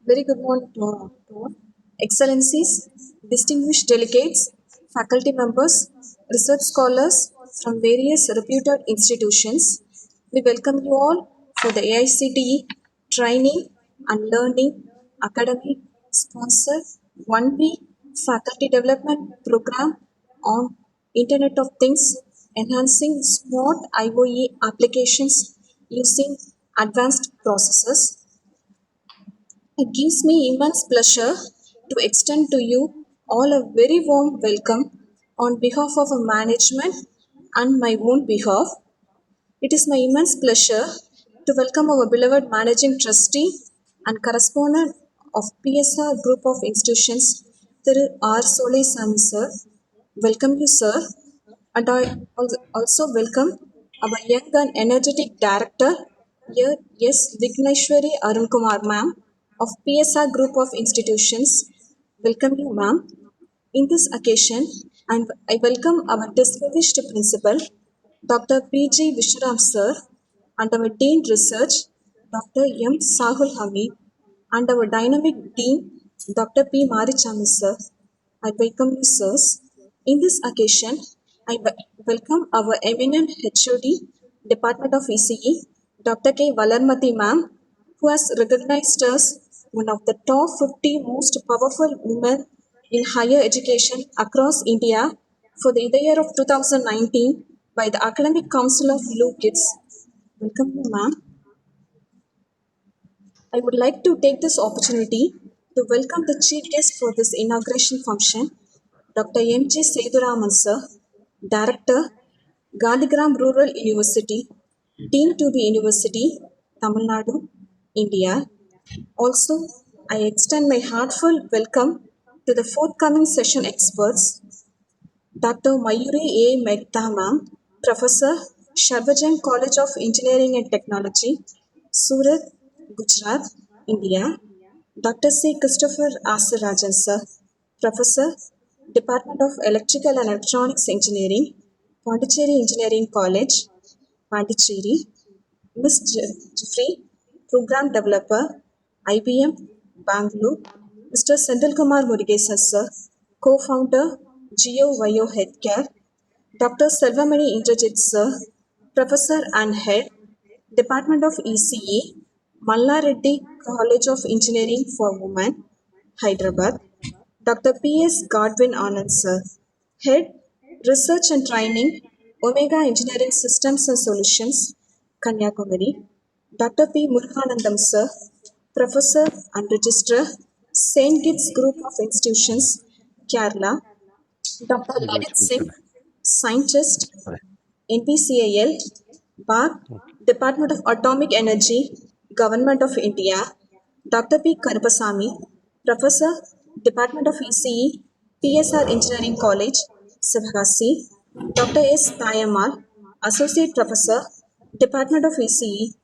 Very good morning to all. Excellencies, distinguished delegates, faculty members, research scholars from various reputed institutions. We welcome you all for the AICTE Training and Learning Academy sponsored 1 week faculty development program on Internet of Things, enhancing smart IoE applications using advanced processors. It gives me immense pleasure to extend to you all a very warm welcome on behalf of our management and my own behalf. It is my immense pleasure to welcome our beloved managing trustee and correspondent of PSR Group of Institutions, Thiru R. Solai Sami sir. Welcome you, sir. And I also welcome our young and energetic director, here, yes, Vigneshwari Arunkumar ma'am of PSR Group of Institutions. Welcome you, ma'am. In this occasion, I welcome our distinguished principal, Dr. P.G. Vishram sir, and our Dean Research, Dr. M. Sahul Hamid, and our dynamic Dean, Dr. P. Marichami sir. I welcome you, sirs. In this occasion, welcome our eminent HOD, Department of ECE, Dr. K. Valarmati ma'am, who has recognized us one of the top 50 most powerful women in higher education across India for the year of 2019 by the Academic Council of Blue Kids. Welcome, ma'am. I would like to take this opportunity to welcome the chief guest for this inauguration function, Dr. M.G. Seduraman sir, Director, Gandhigram Rural University, Dean to be University, Tamil Nadu, India. Also, I extend my heartfelt welcome to the forthcoming session experts, Dr. Mayuri A. Mehta ma'am, Professor, Sharbajan College of Engineering and Technology, Surat, Gujarat, India. Dr. C. Christopher Asarajan sir, Professor, Department of Electrical and Electronics Engineering, Pondicherry Engineering College, Pondicherry. Ms. Jeffrey, Program Developer, IBM, Bangalore. Mr. Senthilkumar Murugesan sir, Co-founder, GeoVio Healthcare. Dr. Selvamani Indrajit sir, Professor and Head, Department of ECE, Mallareddy College of Engineering for Women, Hyderabad. Dr. P.S. Godwin Anand sir, Head, Research and Training, Omega Engineering Systems and Solutions, Kanyakumari. Dr. P. Muruganandam sir, Professor and Registrar, St. Kitts Group of Institutions, Kerala. Dr. Lalit Singh, Scientist, NPCIL, BARC, Department of Atomic Energy, Government of India. Dr. P. Karupasamy, Professor, Department of ECE, PSR Engineering College, Sivagasi. Dr. S. Tayamal, Associate Professor, Department of ECE,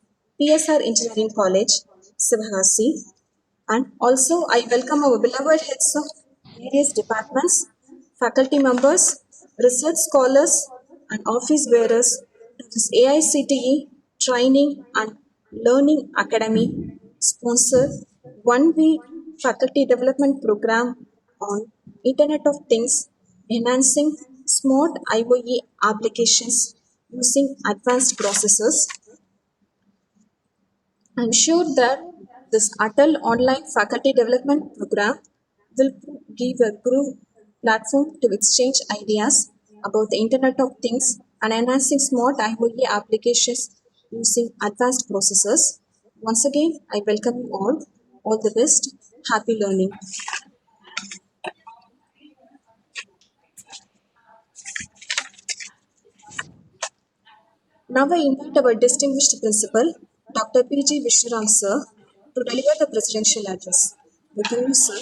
PSR Engineering College, Sivagasi. And also, I welcome our beloved heads of various departments, faculty members, research scholars, and office bearers to this AICTE Training and Learning Academy sponsored 1 week faculty development program on Internet of Things, enhancing smart IoE applications using advanced processors. I'm sure that this Atal online faculty development program will give a group platform to exchange ideas about the Internet of Things and enhancing smart IoT applications using advanced processors. Once again, I welcome you all. All the best. Happy learning. Now I invite our distinguished principal, Dr. P.G. Vishwaram sir, to deliver the presidential address. Welcome you, sir.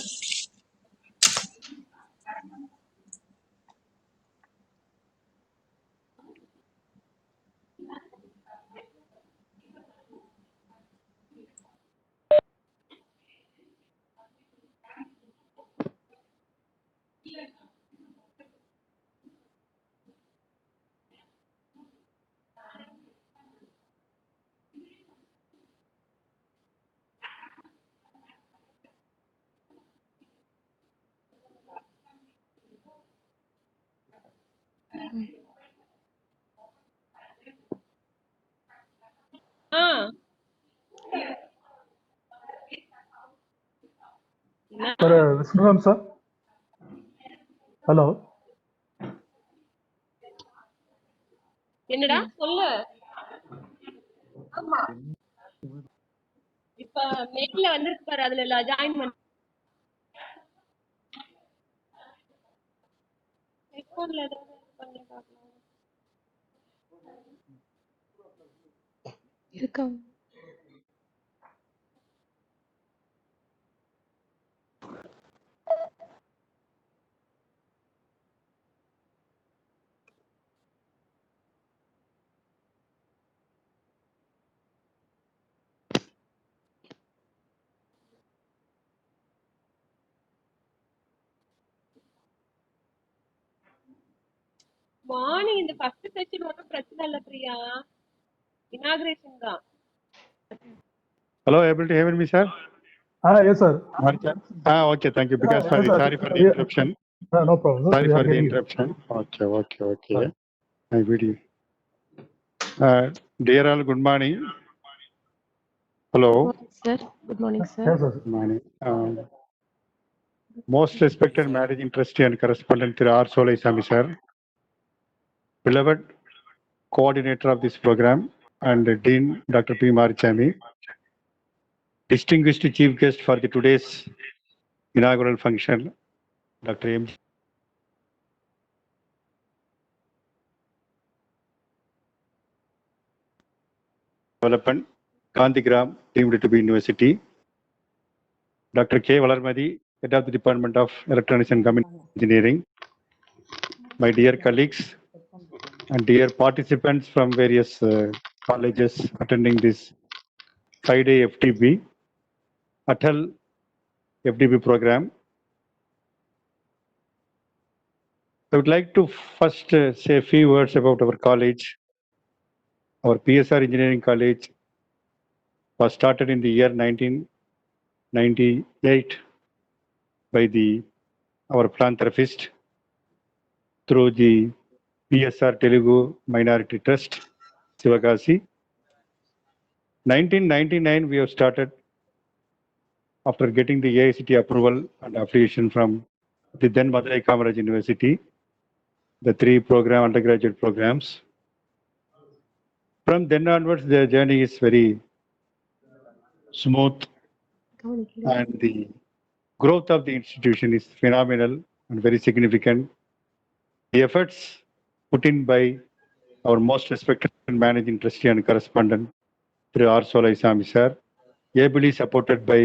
Ah Sir, Vishnuram sir. Hello. என்னடா சொல்லு. ஆமா இப்ப மெயில்ல வந்திருக்கு பாரு, அதுல join பண்ண. ஹெட்போன்ல ஏதாவது பண்ணி பார்க்கலாம். இருக்கா? மார்னிங் இந்த ஃபர்ஸ்ட் செஷன் ஒன்றும் பிரச்சனை இல்ல பிரியா, இனாகிரேஷன் தான். Hello, able to hear me, sir? Yes, sir. Okay, thank you. Because Yes, sir. sorry for the interruption. No problem. Sorry We for are the hearing you. interruption. Okay. My video. Dear all, good morning. Hello. Sir, good morning, sir. Yes, sir. Good morning. Most respected managing trustee and correspondent Thiru R. Solaisamy, sir. Beloved coordinator of this program and Dean Dr. P. Marichamy. Distinguished chief guest for the today's inaugural function, Dr. M. Development, Gandhigram, deemed to be University. Dr. K. Valarmadi, Head of the Department of Electronics and Communication Engineering. My dear colleagues and dear participants from various colleges attending this 5-day FTB, Atal FDB program. I would like to first say a few words about our college. Our PSR Engineering College was started in the year 1998 by our philanthropist through the PSR Telugu Minority Trust, Sivakasi. 1999 we have started after getting the AICT approval and affiliation from the then Madurai Kamaraj University, the 3 undergraduate programs. From then onwards, the journey is very smooth and the growth of the institution is phenomenal and very significant. The efforts put in by our most respected managing trustee and correspondent, Thiru R. Solaisamy sir, ably supported by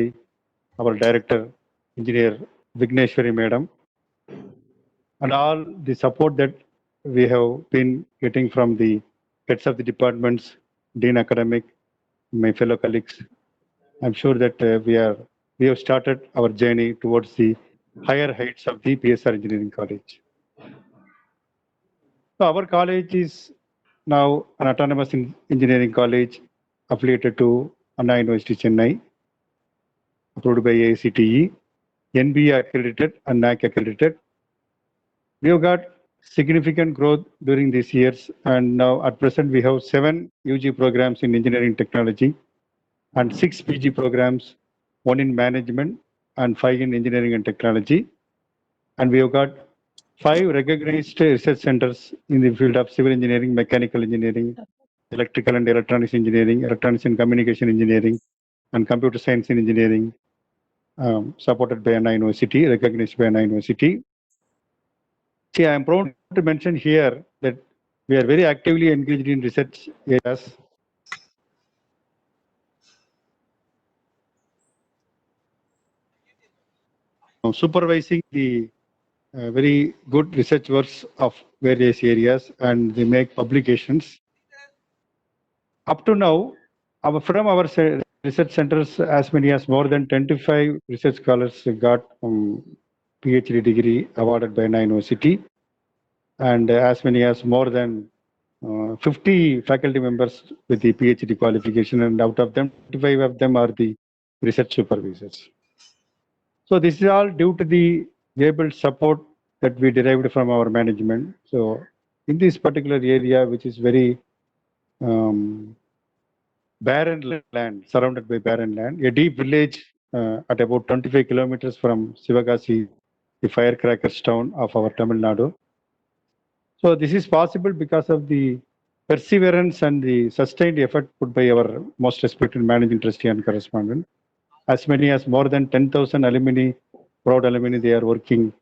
our director, engineer Vigneshwari madam, and all the support that we have been getting from the heads of the departments, Dean Academic, my fellow colleagues. I'm sure that we have started our journey towards the higher heights of the PSR Engineering College. So our college is now an autonomous engineering college affiliated to Anna University Chennai, approved by AICTE, NBA accredited and NAC accredited. We have got significant growth during these years, and now at present we have 7 UG programs in engineering technology and 6 PG programs, 1 in management and 5 in engineering and technology. And we have got 5 recognized research centers in the field of civil engineering, mechanical engineering, electrical and electronics engineering, electronics and communication engineering, and computer science and engineering, supported by Anna University, recognized by Anna University. See, I am proud to mention here that we are very actively engaged in research areas. Supervising the very good research works of various areas, and they make publications. Up to now, from our research centers, as many as more than 25 research scholars got PhD degree awarded by Anna University, and as many as more than 50 faculty members with the PhD qualification, and out of them, 25 of them are the research supervisors. So this is all due to the able support that we derived from our management. So in this particular area, which is very barren land, surrounded by barren land, a deep village at about 25 kilometers from Sivagasi, the firecrackers town of our Tamil Nadu. So this is possible because of the perseverance and the sustained effort put by our most respected managing trustee and correspondent. As many as more than 10,000 alumni, proud alumni, they are working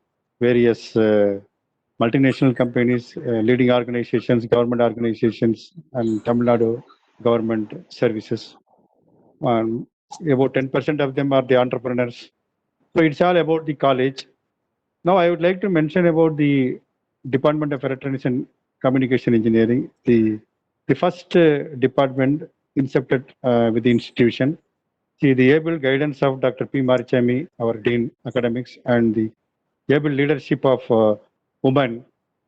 various multinational companies, leading organizations, government organizations, and Tamil Nadu government services. About 10% of them are the entrepreneurs. So it's all about the college. Now I would like to mention about the Department of Electronics and Communication Engineering, the first department incepted with the institution. See, the able guidance of Dr. P. Marichami, our Dean Academics, and the able leadership of women,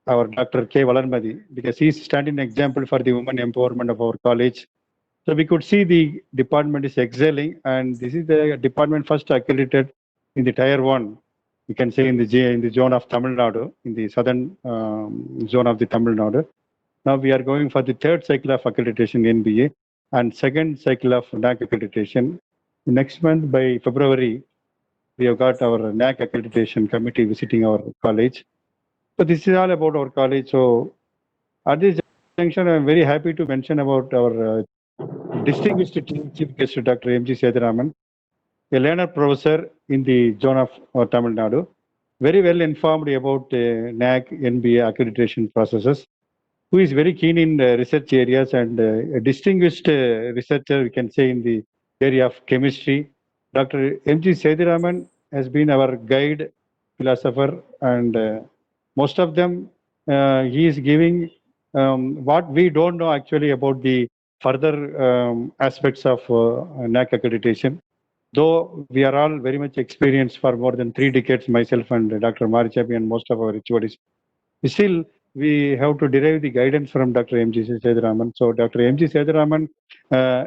our Dr. K. Valarmadi, because he is standing example for the women empowerment of our college. So we could see the department is excelling, and this is the department first accredited in the Tier 1. You can say in the zone of Tamil Nadu, in the southern zone of the Tamil Nadu. Now we are going for the third cycle of accreditation NBA and second cycle of NAC accreditation. Next month by February, we have got our NAC accreditation committee visiting our college. So this is all about our college. So at this junction, I am very happy to mention about our distinguished chief guest, Dr. M.G. Seduraman, a learner professor in the zone of Tamil Nadu, very well informed about NAC, NBA accreditation processes, who is very keen in research areas and a distinguished researcher, we can say, in the area of chemistry. Dr. M.G. Seduraman has been our guide, philosopher, and most of them, he is giving what we don't know actually about the further aspects of NAC accreditation. Though we are all very much experienced for more than 3 decades, myself and Dr. Marichapi and most of our HODs, still we have to derive the guidance from Dr. M.G. Seduraman. So Dr. M.G. Seduraman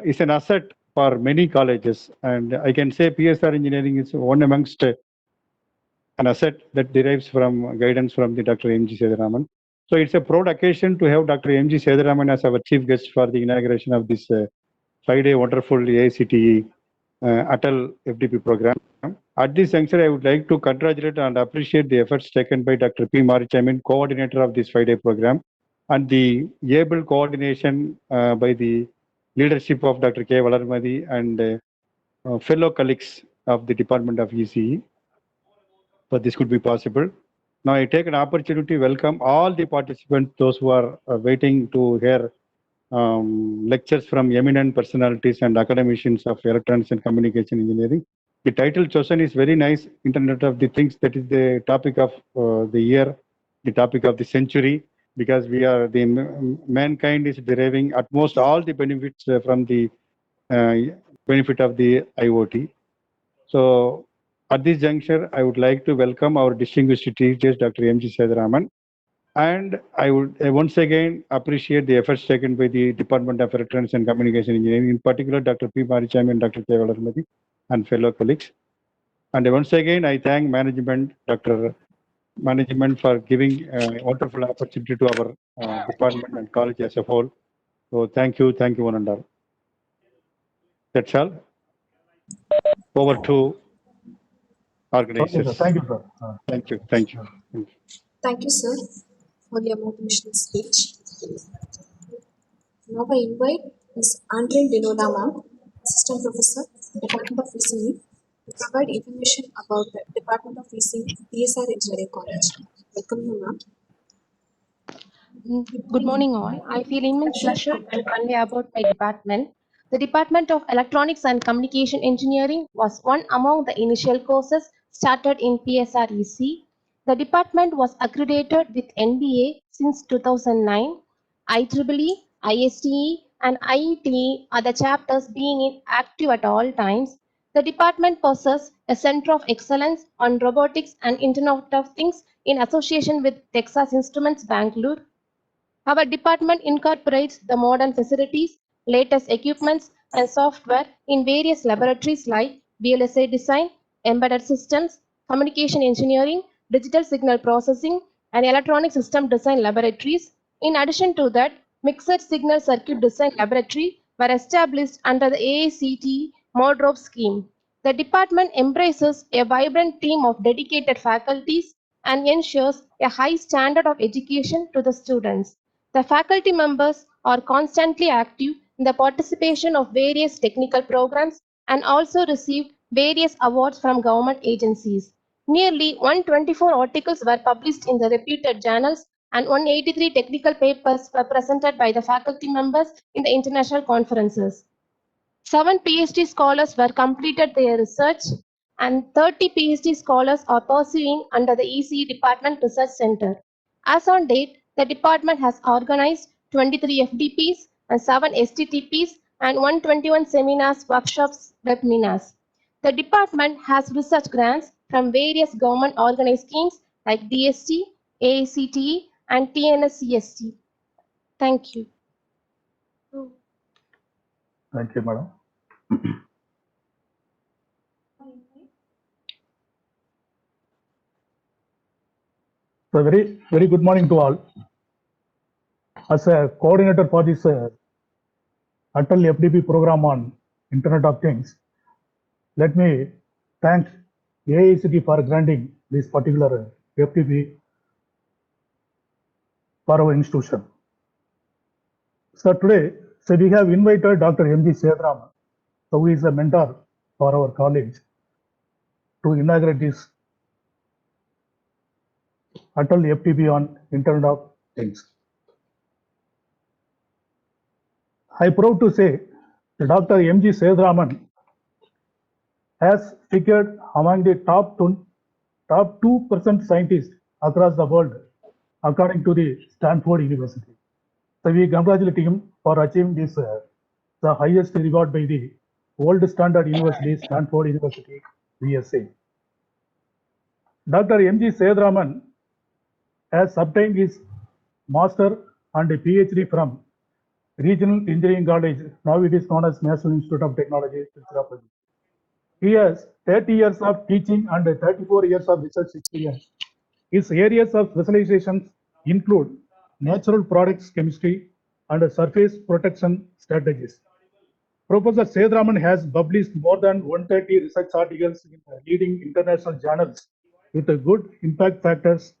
is an asset for many colleges, and I can say PSR engineering is one amongst an asset that derives from guidance from the Dr. M.G. Seduraman. So it's a proud occasion to have Dr. M.G. Seduraman as our chief guest for the inauguration of this 5-day wonderful AICTE Atal FDP program. At this juncture, I would like to congratulate and appreciate the efforts taken by Dr. P. Marichamin, coordinator of this 5-day program, and the able coordination by the leadership of Dr. K. Valarmadi and fellow colleagues of the Department of ECE. So this could be possible. Now I take an opportunity to welcome all the participants, those who are waiting to hear lectures from eminent personalities and academicians of electronics and communication engineering. The title chosen is very nice, Internet of the Things. That is the topic of the year, the topic of the century, because we are the mankind is deriving at most all the benefits from the benefit of the IoT. So at this juncture, I would like to welcome our distinguished teachers, Dr. M.G. Seduraman. And I would once again appreciate the efforts taken by the Department of Electronics and Communication Engineering, in particular Dr. P. Marichami and Dr. K. Valarmadi and fellow colleagues. And once again, I thank management, management for giving a wonderful opportunity to our department and college as a whole. So thank you one and all. That's all. Over to organizers. Okay, sir. Thank you, sir. Thank you. Thank you. Thank you, sir, for your motivational speech. Now I invite Ms. Andreen Dinola, ma'am, Assistant Professor, Department of ECE, to provide information about the Department of ECE, PSR Engineering College. Welcome you, ma'am. Good morning, all. I feel immense pleasure to convey about my department. The Department of Electronics and Communication Engineering was one among the initial courses started in PSREC. The department was accredited with NBA since 2009. IEEE, ISTE, and IETE are the chapters being active at all times. The department possesses a center of excellence on robotics and Internet of Things in association with Texas Instruments Bangalore. Our department incorporates the modern facilities, latest equipments, and software in various laboratories like VLSI design, embedded systems, communication engineering, digital signal processing, and electronic system design laboratories. In addition to that, mixed signal circuit design laboratory, were established under the AICTE MODROP scheme. The department embraces a vibrant team of dedicated faculties and ensures a high standard of education to the students. The faculty members are constantly active in the participation of various technical programs and also receive various awards from government agencies. Nearly 124 articles were published in the reputed journals and 183 technical papers were presented by the faculty members in the international conferences. 7 PhD scholars were completed their research and 30 PhD scholars are pursuing under the ECE Department Research Center. As on date, the department has organized 23 FDPs and 7 STTPs and 121 seminars, workshops, webinars. The department has research grants from various government organized schemes like DST, AICTE, and TNSCST. Thank you. Thank you, madam. So very good morning to all. As a coordinator for this Atal FDP program on Internet of Things, let me thank AICTE for granting this particular FDP for our institution. So today, we have invited Dr. M.G. Sethuraman, who is a mentor for our college, to inaugurate this Atal FDP on Internet of Things. I am proud to say that Dr. M.G. Sethuraman has figured among the top 2% scientists across the world, according to the Stanford University. So we congratulate him for achieving this, the highest reward by the World Standard University, Stanford University, USA. Dr. M.G. Sethuraman has obtained his master and a PhD from Regional Engineering College, now it is known as National Institute of Technology, Tiruchirappalli. He has 30 years of teaching and 34 years of research experience. His areas of specializations include natural products chemistry and surface protection strategies. Professor Sethuraman has published more than 130 research articles in leading international journals with good impact factors,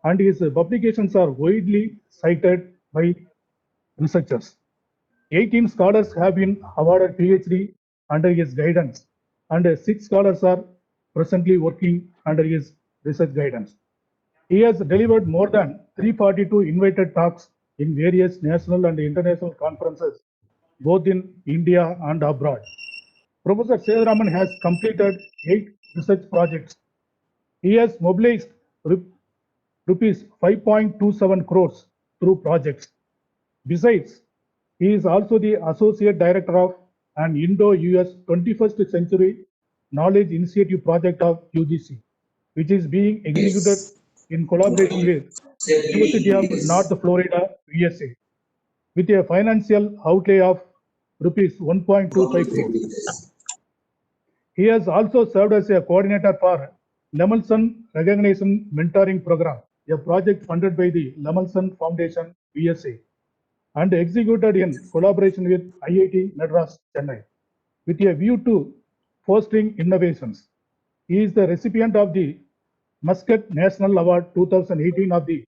and his publications are widely cited by researchers. 18 scholars have been awarded PhD under his guidance, and 6 scholars are presently working under his research guidance. He has delivered more than 342 invited talks in various national and international conferences, both in India and abroad. Professor Sethuraman has completed 8 research projects. He has mobilized rupees 5.27 crores through projects. Besides, he is also the Associate Director of an Indo-US 21st Century Knowledge Initiative project of UGC, which is being executed in collaboration with University of North Florida, USA, with a financial outlay of rupees 1.25 crores. He has also served as a coordinator for Lemelson Recognition Mentoring Program, a project funded by the Lemelson Foundation, USA, and executed in collaboration with IIT Madras, Chennai, with a view to fostering innovations. He is the recipient of the Muscat National Award 2018 of the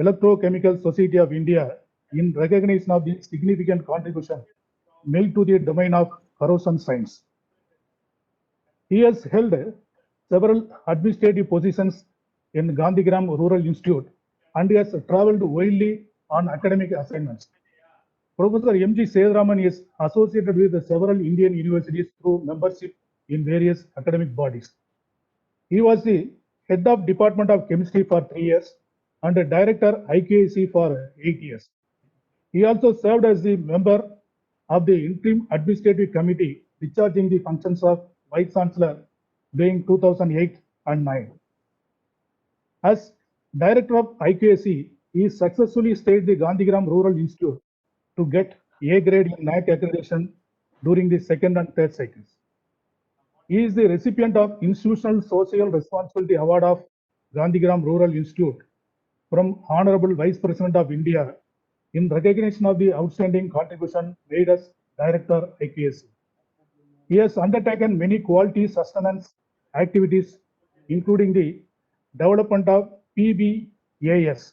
Electrochemical Society of India in recognition of the significant contribution made to the domain of corrosion science. He has held several administrative positions in Gandhigram Rural Institute and has traveled widely on academic assignments. Professor M.G. Sethuraman is associated with several Indian universities through membership in various academic bodies. He was the head of Department of Chemistry for 3 years and a director IQAC for 8 years. He also served as the member of the Interim Administrative Committee discharging the functions of Vice Chancellor during 2008 and 9. As director of IQAC, he successfully stayed the Gandhigram Rural Institute to get A grade in NAAC accreditation during the second and third cycles. He is the recipient of Institutional Social Responsibility Award of Gandhigram Rural Institute from Honorable Vice President of India in recognition of the outstanding contribution made as Director, IPSC. He has undertaken many quality sustenance activities, including the development of PBAS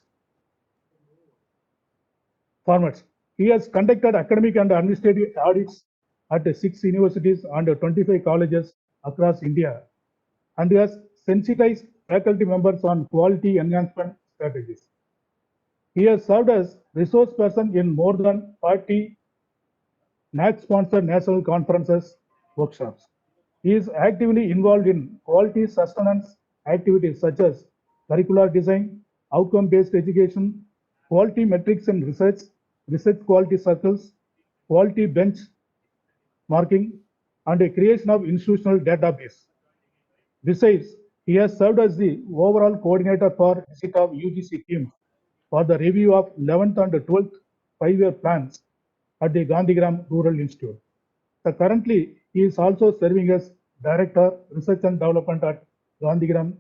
formats. He has conducted academic and administrative audits at 6 universities and 25 colleges across India, and has sensitized faculty members on quality enhancement strategies. He has served as resource person in more than 40 NAC-sponsored national conferences, workshops. He is actively involved in quality sustenance activities such as curricular design, outcome-based education, quality metrics and research, research quality circles, quality bench marking, and a creation of institutional database. Besides, he has served as the overall coordinator for visit of UGC teams for the review of 11th and 12th 5-year plans at the Gandhigram Rural Institute. So currently, he is also serving as Director, Research and Development at Gandhigram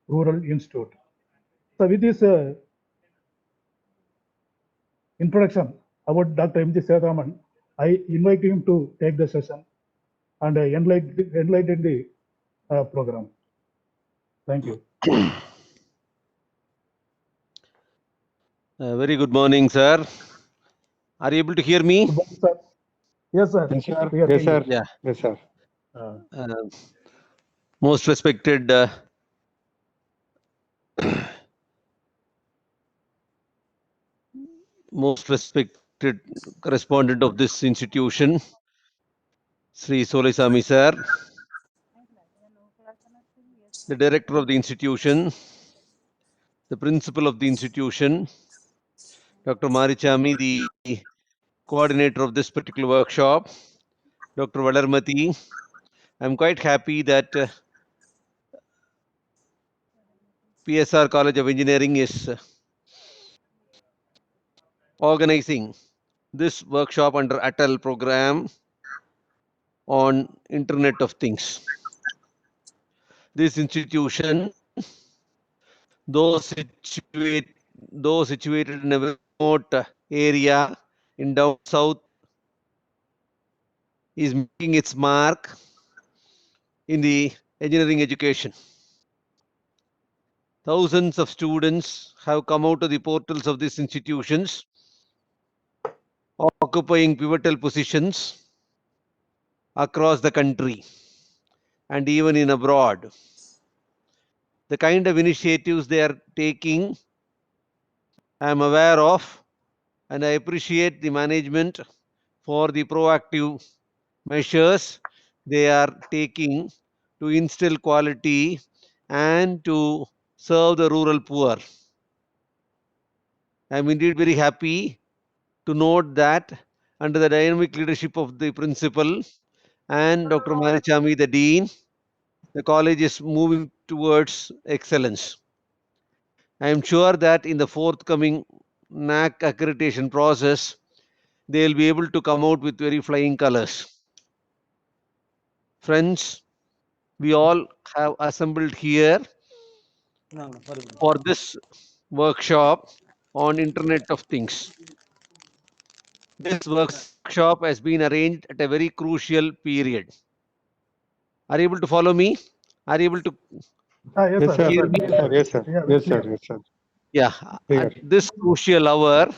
Rural Institute. So with this introduction about Dr. M.G. Sethuraman, I invite him to take the session and enlighten the program. Thank you. Very good morning, sir. Are you able to hear me? Good morning, sir. Yes, sir. Yes, sir. We are Yes, hearing sir. you. Yeah. Yes, sir. Most respected correspondent of this institution, Sri Solisami sir, the director of the institution, the principal of the institution, Dr. Marichami, the coordinator of this particular workshop, Dr. Valarmati. I'm quite happy that PSR College of Engineering is organizing this workshop under ATAL program on Internet of Things. This institution, though situated in a remote area in down south, is making its mark in the engineering education. Thousands of students have come out of the portals of these institutions, occupying pivotal positions across the country and even in abroad. The kind of initiatives they are taking, I am aware of, and I appreciate the management for the proactive measures they are taking to instill quality and to serve the rural poor. I am indeed very happy to note that under the dynamic leadership of the principal and Dr. Marichami, the dean, the college is moving towards excellence. I am sure that in the forthcoming NAC accreditation process, they will be able to come out with very flying colors. Friends, we all have assembled here for this workshop on Internet of Things. This workshop has been arranged at a very crucial period. Are you able to follow me? Are you able to Yes, Yes, sir. sir. hear me? Yes, sir. Yes, sir. Yeah, Yes, sir. clear. Yes, sir. Yeah, Clear. at this crucial hour,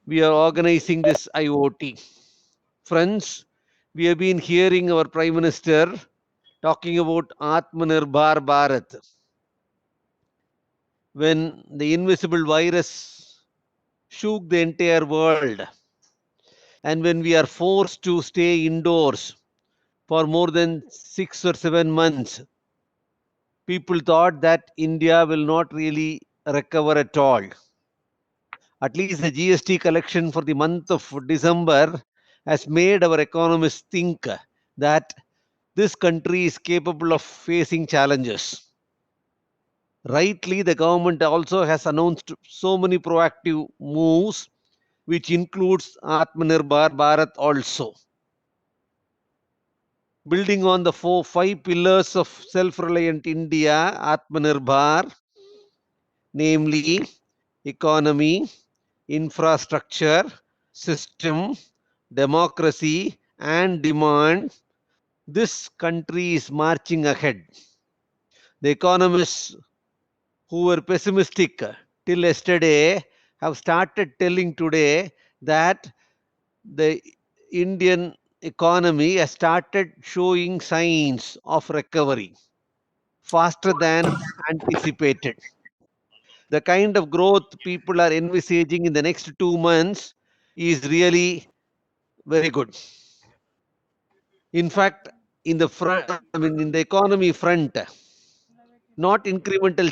we are organizing this IoT. Friends, we have been hearing our Prime Minister talking about Atmanirbhar Bharat. When the invisible virus shook the entire world, and when we are forced to stay indoors for more than 6 or 7 months, people thought that India will not really recover at all. At least the GST collection for the month of December has made our economists think that this country is capable of facing challenges. Rightly, the government also has announced so many proactive moves, which includes Atmanirbhar Bharat also. Building on the 5 pillars of self-reliant India, Atmanirbhar, namely economy, infrastructure, system, democracy, and demand, this country is marching ahead. The economists who were pessimistic till yesterday have started telling today that the Indian economy has started showing signs of recovery faster than anticipated. The kind of growth people are envisaging in the next 2 months is really very good. In fact, in the front, in the economy front, not incremental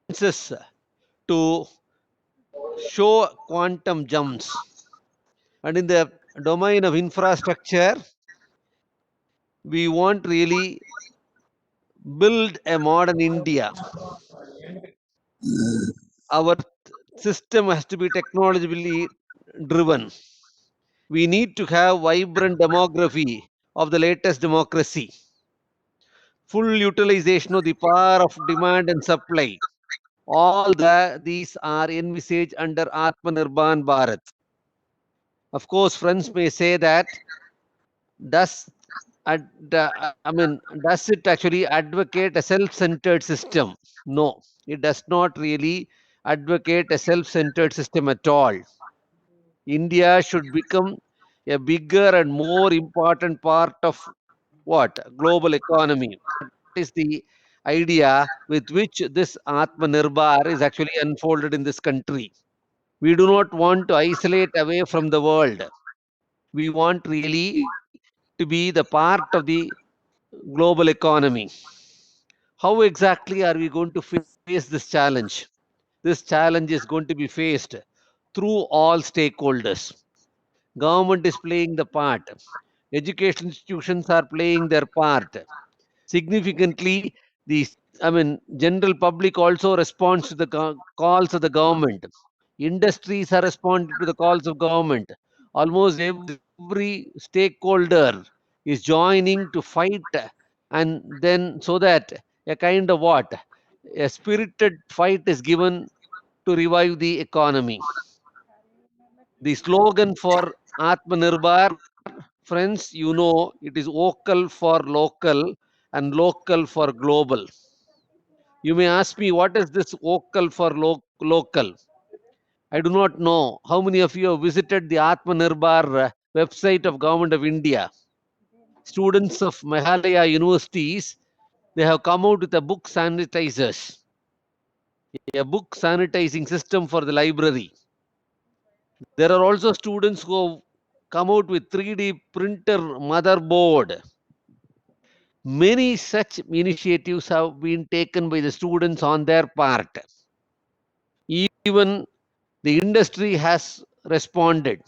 chances to show quantum jumps. And in the domain of infrastructure, we want really build a modern India. Our system has to be technologically driven. We need to have vibrant demography of the latest democracy, full utilization of the power of demand and supply. All these are envisaged under Atmanirbhar Bharat. Of course, friends may say that does does it actually advocate a self-centered system? No, it does not really advocate a self-centered system at all. India should become a bigger and more important part of what? Global economy. That is the idea with which this Atmanirbhar is actually unfolded in this country. We do not want to isolate away from the world. We want really to be the part of the global economy. How exactly are we going to face this challenge? This challenge is going to be faced through all stakeholders. Government is playing the part. Education institutions are playing their part. Significantly, the general public also responds to the calls of the government. Industries are responding to the calls of government. Almost every stakeholder is joining to fight, and then so that a kind of what? A spirited fight is given to revive the economy. The slogan for Atmanirbhar, friends, you know, it is vocal for local and local for global. You may ask me, what is this vocal for local? I do not know how many of you have visited the Atmanirbhar website of Government of India. Students of Meghalaya universities, they have come out with a book sanitizers, a book sanitizing system for the library. There are also students who have come out with 3D printer motherboard. Many such initiatives have been taken by the students on their part. Even the industry has responded.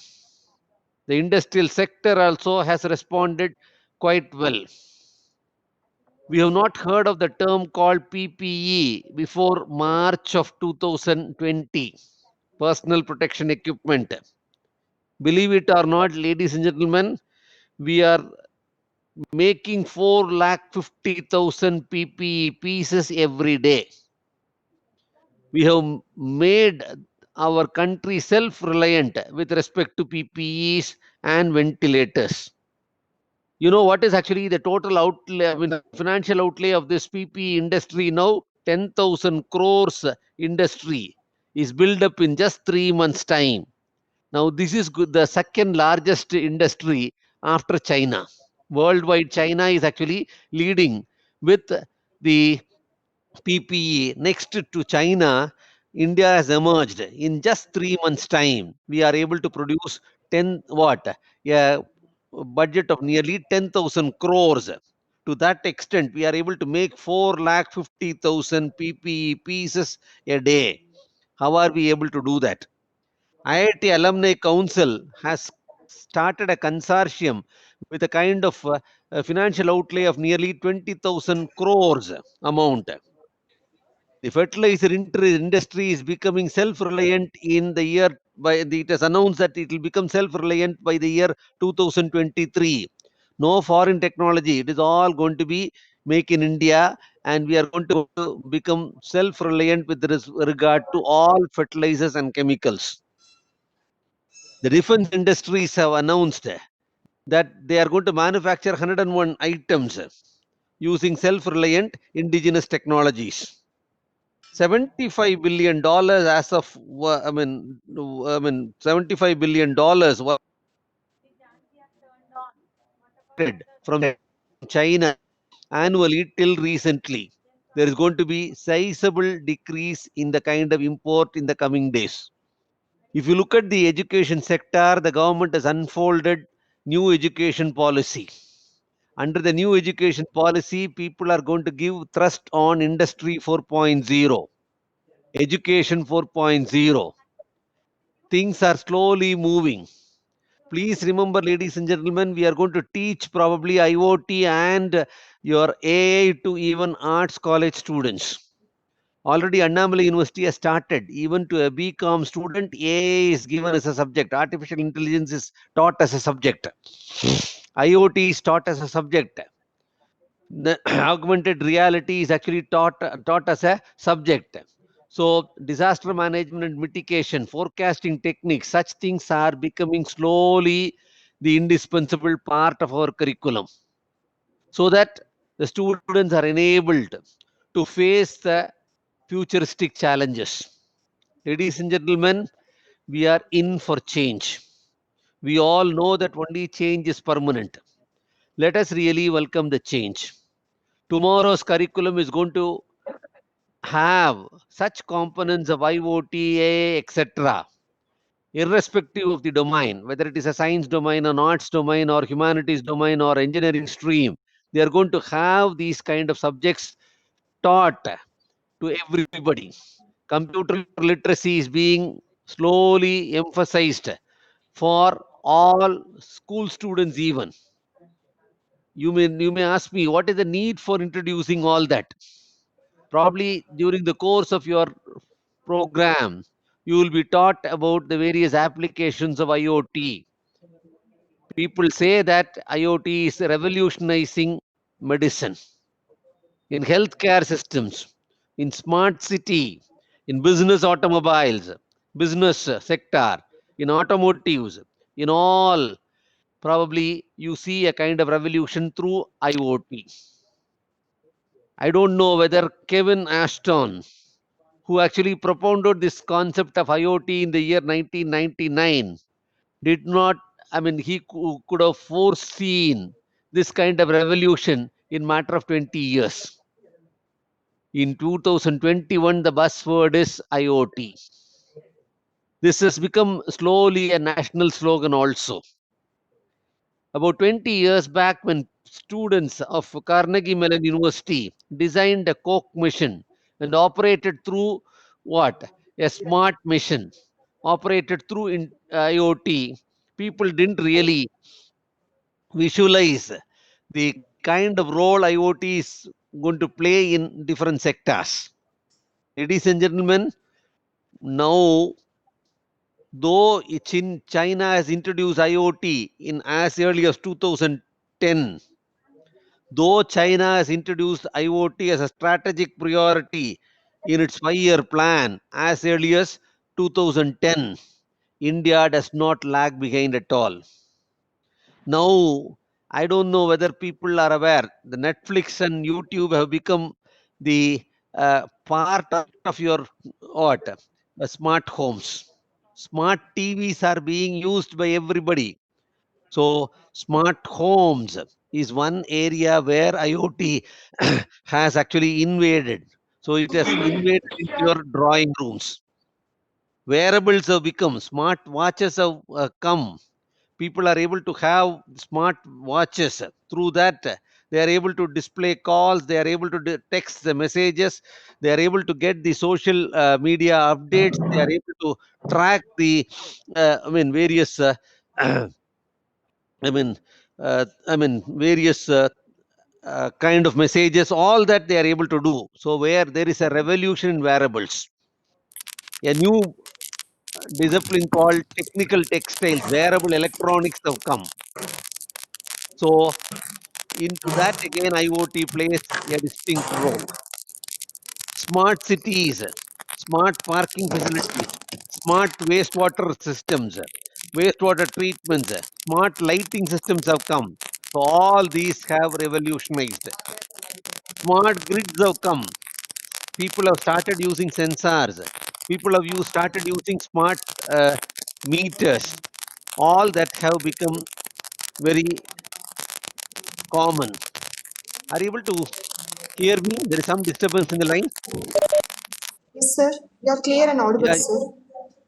The industrial sector also has responded quite well. We have not heard of the term called PPE before March of 2020, personal protection equipment. Believe it or not, ladies and gentlemen, we are making 450,000 PPE pieces every day. We have made our country self-reliant with respect to PPEs and ventilators. You know what is actually the total outlay, financial outlay of this PPE industry now? 10,000 crores industry is built up in just 3 months' time. Now, this is the second largest industry after China. Worldwide, China is actually leading with the PPE. Next to China, India has emerged. In just 3 months' time, we are able to produce 10 what? A budget of nearly 10,000 crores. To that extent, we are able to make 450,000 PPE pieces a day. How are we able to do that? IIT Alumni Council has started a consortium with a kind of a financial outlay of nearly 20,000 crores amount. The fertilizer industry is becoming self-reliant in the year it has announced that it will become self-reliant by the year 2023. No foreign technology. It is all going to be make in India, and we are going to become self-reliant with regard to all fertilizers and chemicals. The defense industries have announced that they are going to manufacture 101 items using self-reliant indigenous technologies. $75 billion as of, $75 billion was from China annually till recently. There is going to be sizable decrease in the kind of import in the coming days. If you look at the education sector, the government has unfolded new education policy. Under the new education policy, people are going to give thrust on industry 4.0, education 4.0. Things are slowly moving. Please remember, ladies and gentlemen, we are going to teach probably IoT and your AI to even arts college students. Already Annamalai University has started. Even to a BCom student, AI is given as a subject. Artificial intelligence is taught as a subject. IoT is taught as a subject. The augmented reality is actually taught as a subject. So disaster management and mitigation, forecasting techniques, such things are becoming slowly the indispensable part of our curriculum, so that the students are enabled to face the futuristic challenges. Ladies and gentlemen, we are in for change. We all know that only change is permanent. Let us really welcome the change. Tomorrow's curriculum is going to have such components of IoT, AI, etc., irrespective of the domain, whether it is a science domain, an arts domain, or humanities domain, or engineering stream. They are going to have these kind of subjects taught to everybody. Computer literacy is being slowly emphasized for all school students even. You may ask me, what is the need for introducing all that? Probably during the course of your program, you will be taught about the various applications of IoT. People say that IoT is revolutionizing medicine, in healthcare systems, in smart city, in business automobiles, business sector, in automotives, in all. Probably you see a kind of revolution through IoT. I don't know whether Kevin Ashton, who actually propounded this concept of IoT in the year 1999, did not, he could have foreseen this kind of revolution in matter of 20 years. In 2021, the buzzword is IoT. This has become slowly a national slogan also. About 20 years back, when students of Carnegie Mellon University designed a Coke mission and operated through what? A smart mission, operated through IoT, people didn't really visualize the kind of role IoT is going to play in different sectors. Ladies and gentlemen, now, though China has introduced IoT in as early as 2010, though China has introduced IoT as a strategic priority in its 5-year plan as early as 2010, India does not lag behind at all. Now, I don't know whether people are aware, the Netflix and YouTube have become the part of your smart homes. Smart TVs are being used by everybody. So smart homes is one area where IoT has actually invaded. So it has invaded into your drawing rooms. Wearables have become, smart watches have come. People are able to have smart watches. Through that, they are able to display calls, they are able to text the messages, they are able to get the social media updates, they are able to track the various various kind of messages, all that they are able to do. So where there is a revolution in wearables, a new discipline called technical textiles, wearable electronics have come. So Into that again, IoT plays a distinct role. Smart cities, smart parking facilities, smart wastewater systems, wastewater treatments, smart lighting systems have come. So all these have revolutionized. Smart grids have come. People have started using sensors. People have started using smart meters. All that have become very common. Are you able to hear me? There is some disturbance in the line. Yes, sir. You're clear and audible, Yeah, sir.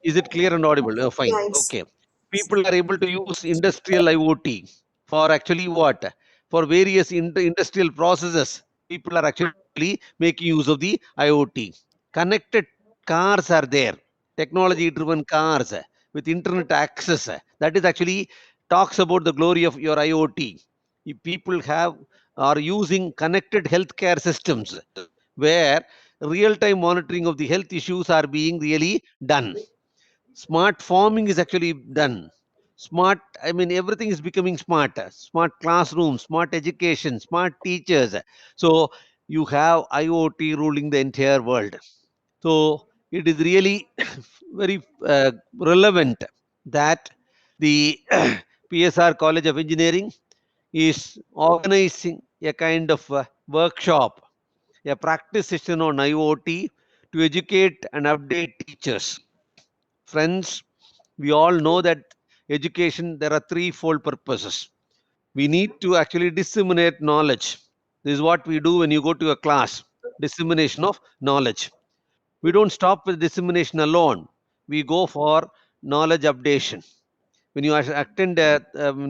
is it clear and audible? Oh, fine. Yeah, it's Okay. People are able to use industrial IoT for actually what? For various industrial processes. People are actually making use of the IoT. Connected cars are there. Technology driven cars with internet access. That is actually talks about the glory of your IoT. If people are using connected healthcare systems where real time monitoring of the health issues are being really done. Smart farming is actually done. Smart, I mean, everything is becoming smarter. Smart classrooms, smart education, smart teachers. So you have IoT ruling the entire world. So it is really very relevant that the PSR College of Engineering is organizing a kind of workshop, a practice session on IoT to educate and update teachers. Friends, we all know that education, there are threefold purposes. We need to actually disseminate knowledge. This is what we do when you go to a class, dissemination of knowledge. We don't stop with dissemination alone. We go for knowledge updation. When you attend a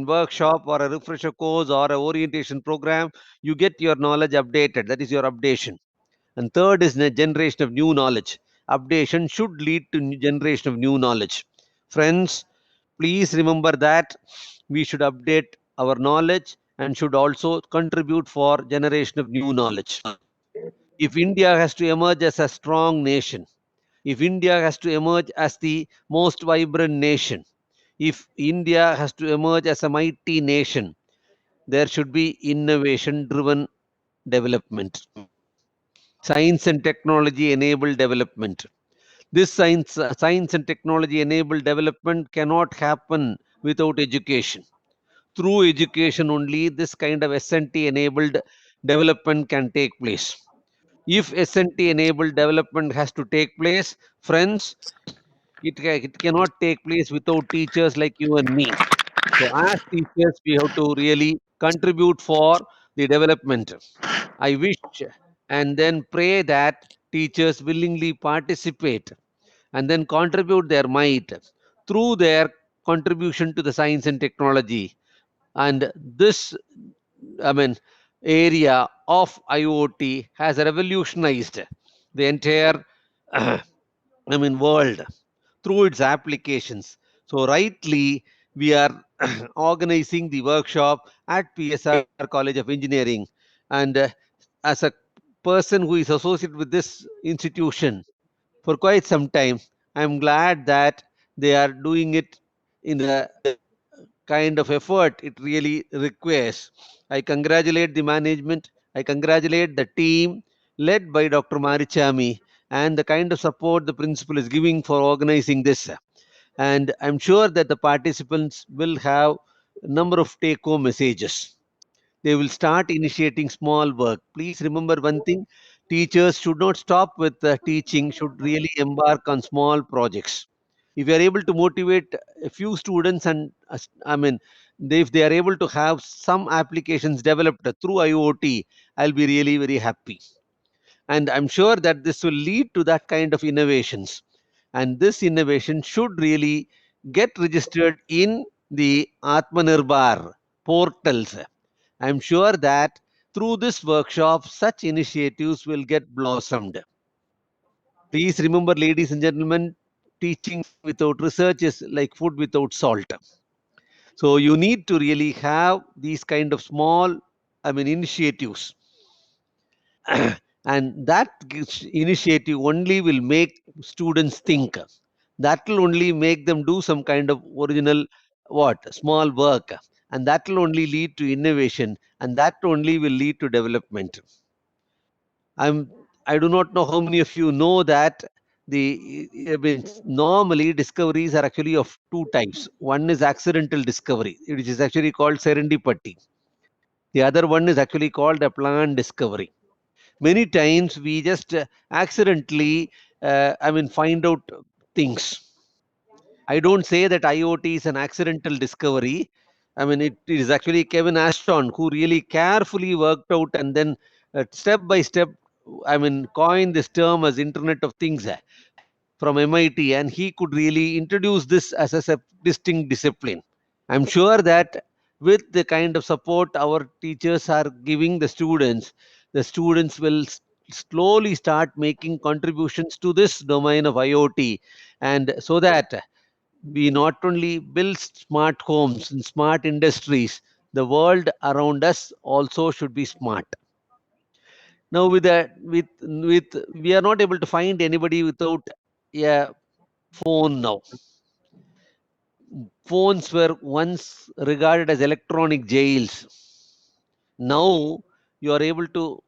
workshop or a refresher course or a orientation program, you get your knowledge updated. That is your updation. And third is the generation of new knowledge. Updation should lead to generation of new knowledge. Friends, please remember that we should update our knowledge and should also contribute for generation of new knowledge. If India has to emerge as a strong nation, if India has to emerge as the most vibrant nation, if India has to emerge as a mighty nation, there should be innovation driven development. Science and technology enabled development. This science and technology enabled development cannot happen without education. Through education only, this kind of S&T enabled development can take place. If S&T enabled development has to take place, friends, it cannot take place without teachers like you and me. So, as teachers, we have to really contribute for the development. I wish and then pray that teachers willingly participate and then contribute their might through their contribution to the science and technology. And this, I mean, area of IoT has revolutionized the entire, world through its applications. So, rightly, we are organizing the workshop at PSR College of Engineering. And as a person who is associated with this institution for quite some time, I'm glad that they are doing it in the kind of effort it really requires. I congratulate the management, I congratulate the team led by Dr. Marichami and the kind of support the principal is giving for organizing this. And I'm sure that the participants will have a number of take home messages. They will start initiating small work. Please remember one thing, teachers should not stop with teaching, should really embark on small projects. If you are able to motivate a few students and if they are able to have some applications developed through IoT, I'll be really very happy. And I'm sure that this will lead to that kind of innovations. And this innovation should really get registered in the Atmanirbhar portals. I'm sure that through this workshop, such initiatives will get blossomed. Please remember, ladies and gentlemen, teaching without research is like food without salt. So you need to really have these kind of small, initiatives. And that initiative only will make students think. That will only make them do some kind of original, small work. and that will only lead to innovation, and that only will lead to development. I do not know how many of you know that normally discoveries are actually of two types. One is accidental discovery, which is actually called serendipity. The other one is actually called a planned discovery. Many times we just accidentally, find out things. I don't say that IoT is an accidental discovery. It is actually Kevin Ashton who really carefully worked out and then step by step, coined this term as Internet of Things from MIT, and he could really introduce this as a distinct discipline. I'm sure that with the kind of support our teachers are giving the students will slowly start making contributions to this domain of IoT, and so that we not only build smart homes and smart industries, the world around us also should be smart. Now, with we are not able to find anybody without a phone now. Phones were once regarded as electronic jails. Now you are able to,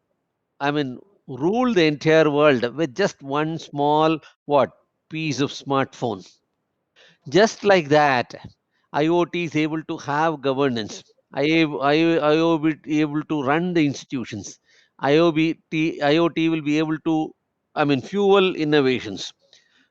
rule the entire world with just one small piece of smartphone. Just like that, IoT is able to have governance. IoT will be able to run the institutions. IoT will be able to, fuel innovations.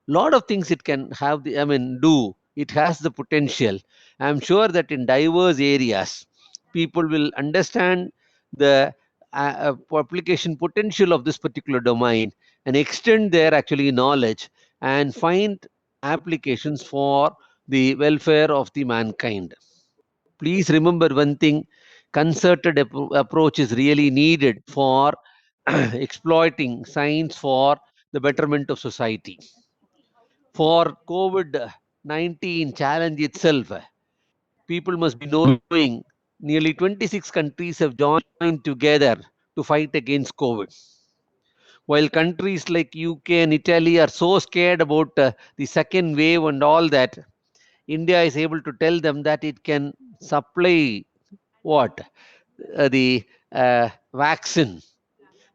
Lot of things it can have do. It has the potential. I'm sure that in diverse areas, people will understand the application potential of this particular domain and extend their actually knowledge and find applications for the welfare of the mankind. Please remember one thing: concerted approach is really needed for exploiting science for the betterment of society. For COVID-19 challenge itself, people must be knowing nearly 26 countries have joined together to fight against COVID. While countries like UK and Italy are so scared about the second wave and all that, India is able to tell them that it can supply what? The vaccine.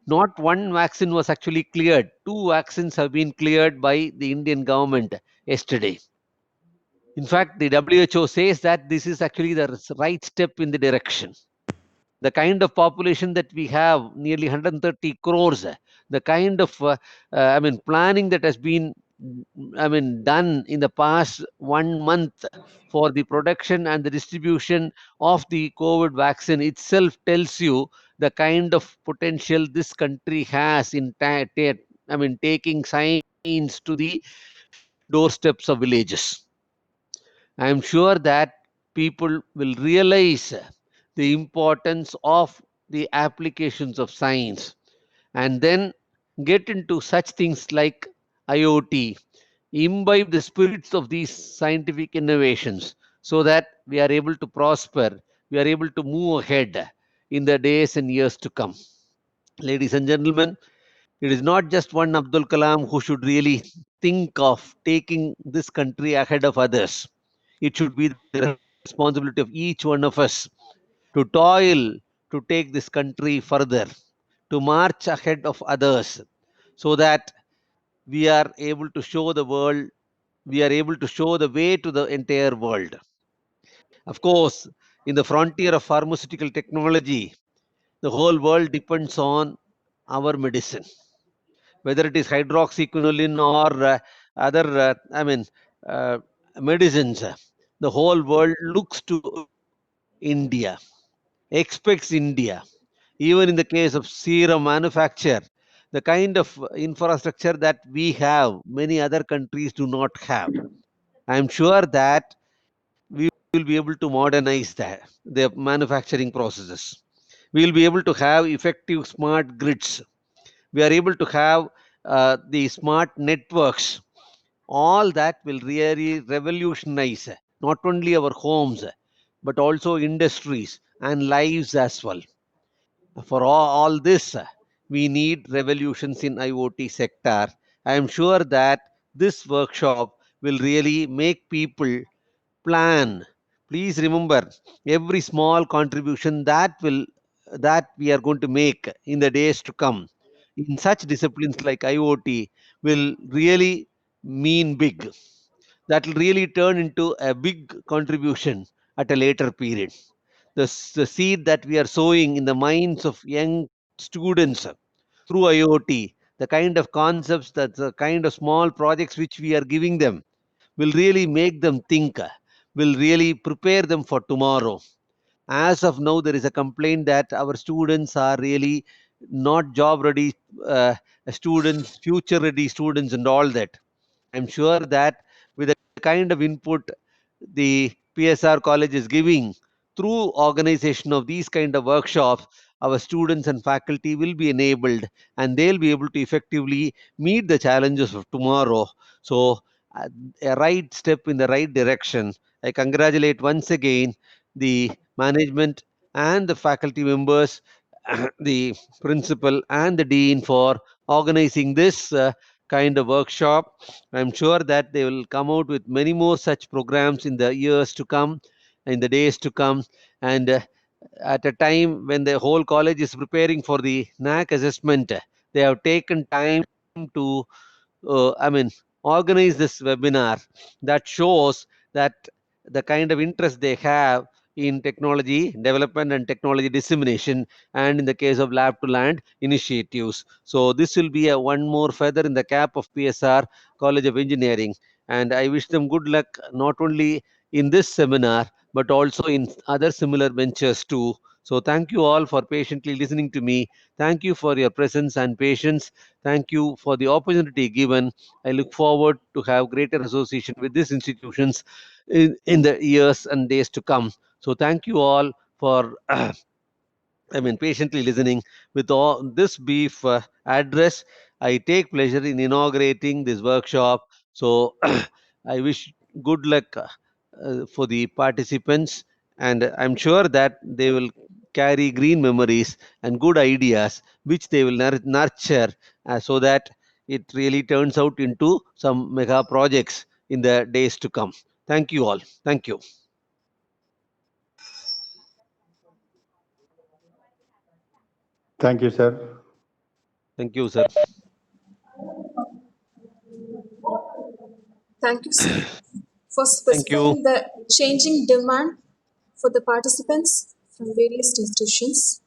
Not one vaccine was actually cleared. Two vaccines have been cleared by the Indian government yesterday. In fact, the WHO says that this is actually the right step in the direction. The kind of population that we have, nearly 130 crores, the kind of planning that has been done in the past 1 month for the production and the distribution of the COVID vaccine itself tells you the kind of potential this country has in taking science to the doorsteps of villages. I am sure that people will realize the importance of the applications of science and then get into such things like IoT, imbibe the spirits of these scientific innovations so that we are able to prosper, we are able to move ahead in the days and years to come. Ladies and gentlemen, it is not just one Abdul Kalam who should really think of taking this country ahead of others. It should be the responsibility of each one of us to toil to take this country further, to march ahead of others, so that we are able to show the world, we are able to show the way to the entire world. Of course, in the frontier of pharmaceutical technology, the whole world depends on our medicine, whether it is hydroxyquinoline or other, uh, medicines. The whole world looks to India, expects India. Even in the case of serum manufacture, the kind of infrastructure that we have, many other countries do not have. I am sure that we will be able to modernize their manufacturing processes. We will be able to have effective smart grids. We are able to have the smart networks. All that will really revolutionize not only our homes, but also industries and lives as well. For all this, we need revolutions in IoT sector. I am sure that this workshop will really make people plan Please remember, every small contribution that we are going to make in the days to come in such disciplines like IoT will really mean big. That will really turn into a big contribution at a later period. The seed that we are sowing in the minds of young students through IoT, the kind of concepts, that the kind of small projects which we are giving them, will really make them think, will really prepare them for tomorrow. As of now, there is a complaint that our students are really not job ready students, future ready students, and all that. I'm sure that with the kind of input the PSR college is giving through organization of these kind of workshops, our students and faculty will be enabled and they'll be able to effectively meet the challenges of tomorrow. So, a right step in the right direction. I congratulate once again the management and the faculty members, the principal and the dean for organizing this kind of workshop. I'm sure that they will come out with many more such programs in the years to come, in the days to come, and at a time when the whole college is preparing for the NAC assessment, they have taken time to organize this webinar. That shows that the kind of interest they have in technology development and technology dissemination, and in the case of lab to land initiatives. So this will be a one more feather in the cap of PSR College of Engineering, and I wish them good luck not only in this seminar but also in other similar ventures too. So thank you all for patiently listening to me. Thank you for your presence and patience. Thank you for the opportunity given. I look forward to have greater association with these institutions in the years and days to come. So thank you all for patiently listening. With all this brief address, I take pleasure in inaugurating this workshop. So I wish good luck for the participants, and I'm sure that they will carry green memories and good ideas, which they will nurture so that it really turns out into some mega projects in the days to come. Thank you all. Thank you. Thank you, sir. Thank you, sir. Thank you, sir, for Thank you. specifying the changing demand for the participants from various institutions.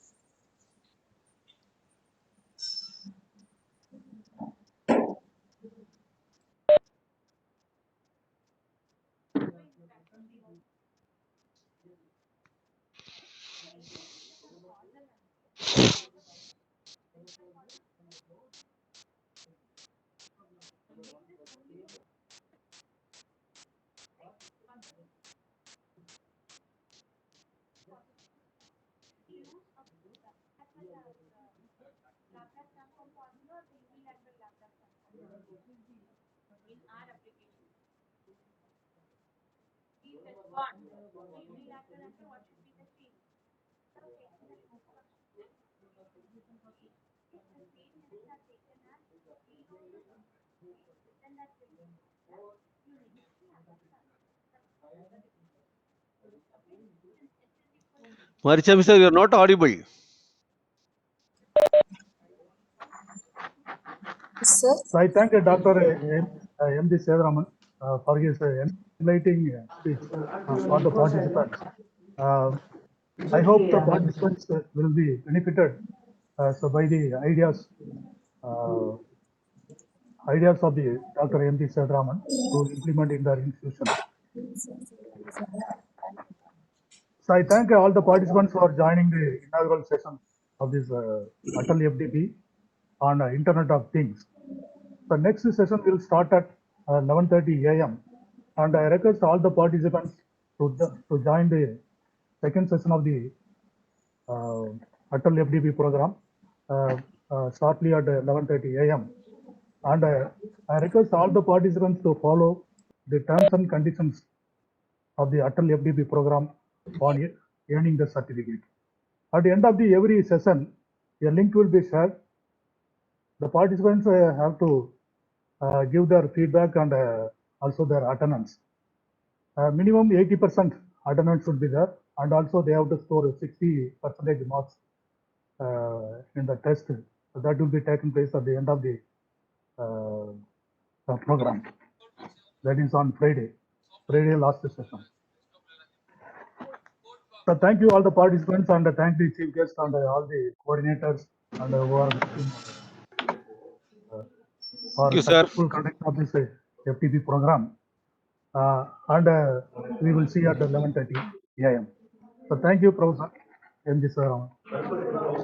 Maricham sir, you're not audible. Sir, So I thank Dr. M.G. Seduraman for his enlightening speech for the participants. I hope the participants will be benefited so by the ideas of the Dr. M.G. Seduraman to implement in their institution. So I thank all the participants for joining the inaugural session of this Atal FDP on Internet of Things. The next session will start at 11:30 a.m. and I request all the participants to join the second session of the Atal FDP program shortly at 11:30 a.m. And I request all the participants to follow the terms and conditions of the Atal FDP program on earning the certificate. At the end of the every session, a link will be shared. The participants have to give their feedback and also their attendance. Minimum 80% attendance should be there, and also they have to score 60% marks in the test. So that will be taken place at the end of the program. That is on Friday last session. So thank you all the participants, and thank the chief guest and all the coordinators and who are for you, sir. successful conduct of this FTP program. And we will see at 11:30 a.m. So thank you, Professor M.G. Sir.